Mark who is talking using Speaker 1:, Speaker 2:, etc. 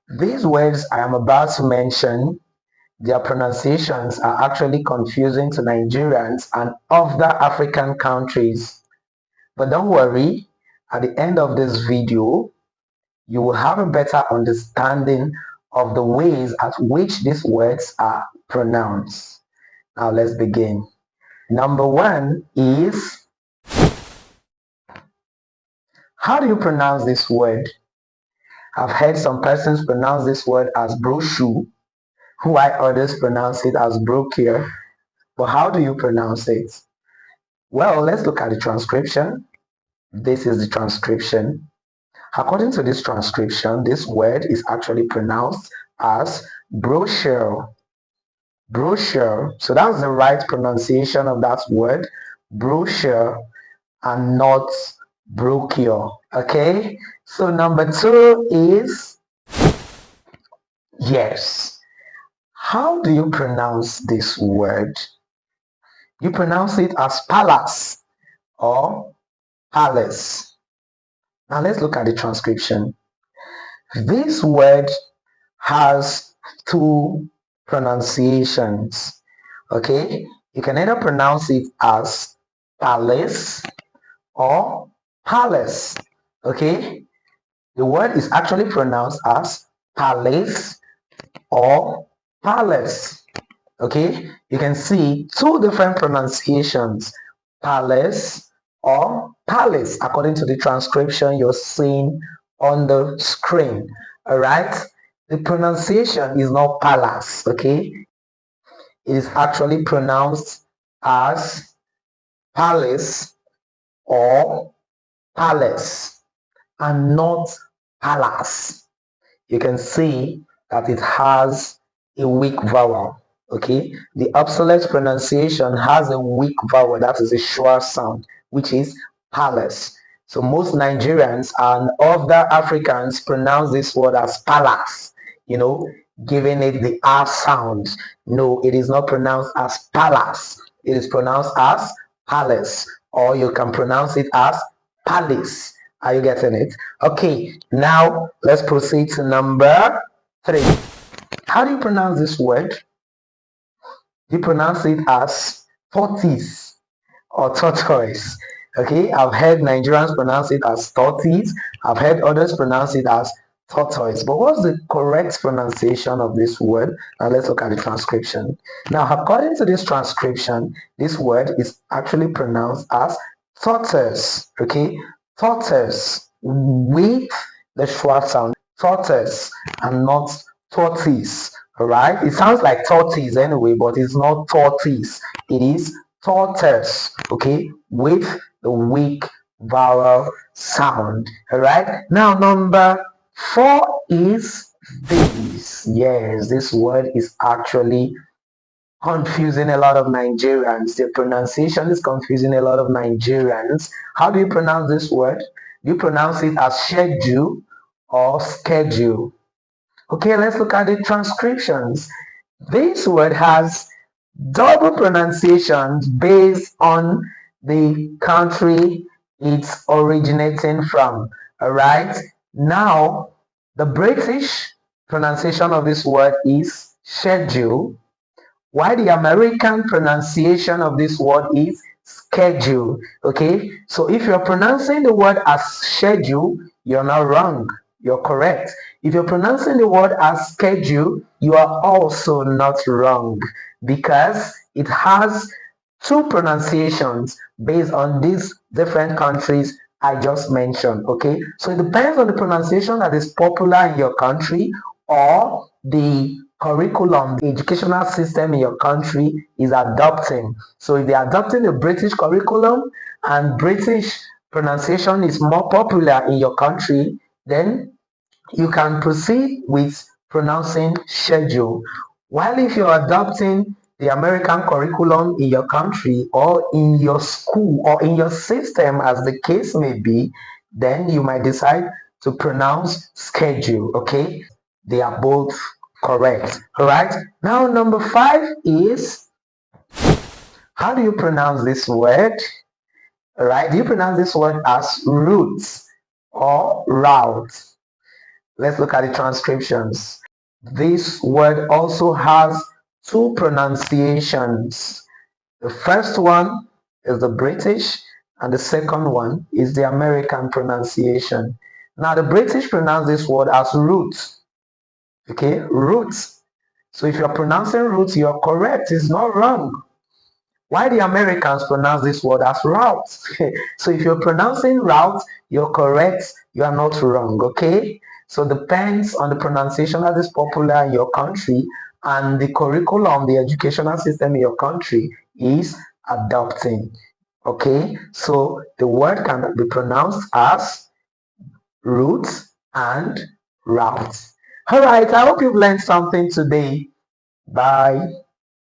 Speaker 1: These words I am about to mention, their pronunciations are actually confusing to Nigerians and other African countries. But don't worry, at the end of this video, you will have a better understanding of the ways at which these words are pronounced. Now let's begin. Number one is, how do you pronounce this word? I've heard some persons pronounce this word as brochure, while others pronounce it as brochure. But how do you pronounce it? Well, let's look at the transcription. This is the transcription. According to this transcription, this word is actually pronounced as brochure. Brochure. So that's the right pronunciation of that word, brochure, and not brochure. Okay? So number two is yes. How do you pronounce this word? You pronounce it as palace or palace. Now let's look at the transcription. This word has two pronunciations. Okay, you can either pronounce it as palace or palace. Okay, the word is actually pronounced as palace or palace. Okay, you can see two different pronunciations, palace or palace, according to the transcription you're seeing on the screen. All right, the pronunciation is not palace. Okay, it is actually pronounced as palace or palace and not palace. You can see that it has a weak vowel. Okay, the obsolete pronunciation has a weak vowel, that is a schwa sound, which is palace. So most Nigerians and other Africans pronounce this word as palace, you know, giving it the R sound. No, it is not pronounced as palace. It is pronounced as palace, or you can pronounce it as palace. Are you getting it? Okay, now let's proceed to number three. How do you pronounce this word? You pronounce it as tortoise or tortoise. Okay, I've heard Nigerians pronounce it as tortoise. I've heard others pronounce it as tortoise. But what's the correct pronunciation of this word? Now let's look at the transcription. Now, according to this transcription, this word is actually pronounced as tortoise. Okay, tortoise with the schwa sound, tortoise, and not tortoise. All right, it sounds like tortoise anyway, but it's not tortoise. It is tortoise, okay, with the weak vowel sound. All right, now number four is this. Yes, this word is actually confusing a lot of Nigerians. The pronunciation is confusing a lot of Nigerians. How do you pronounce this word? You pronounce it as schedule or schedule. Okay, let's look at the transcriptions. This word has double pronunciations based on the country it's originating from. All right. Now, the British pronunciation of this word is schedule, while the American pronunciation of this word is schedule. Okay. So if you're pronouncing the word as schedule, you're not wrong. You're correct. If you're pronouncing the word as schedule, you are also not wrong because it has two pronunciations based on these different countries I just mentioned. Okay, so it depends on the pronunciation that is popular in your country or the curriculum, the educational system in your country is adopting. So if they're adopting the British curriculum and British pronunciation is more popular in your country, then you can proceed with pronouncing schedule. While if you're adopting the American curriculum in your country or in your school or in your system, as the case may be, then you might decide to pronounce schedule. Okay, they are both correct. All right, now number five is, how do you pronounce this word? All right, do you pronounce this word as roots or route? Let's look at the transcriptions. This word also has two pronunciations. The first one is the British and the second one is the American pronunciation. Now the British pronounce this word as roots. Okay, roots. So if you're pronouncing roots, you're correct. It's not wrong. Why the Americans pronounce this word as route? So if you're pronouncing route, you're correct. You are not wrong. Okay. So depends on the pronunciation that is popular in your country and the curriculum, the educational system in your country is adopting. Okay. So the word can be pronounced as roots and route. All right. I hope you've learned something today. Bye.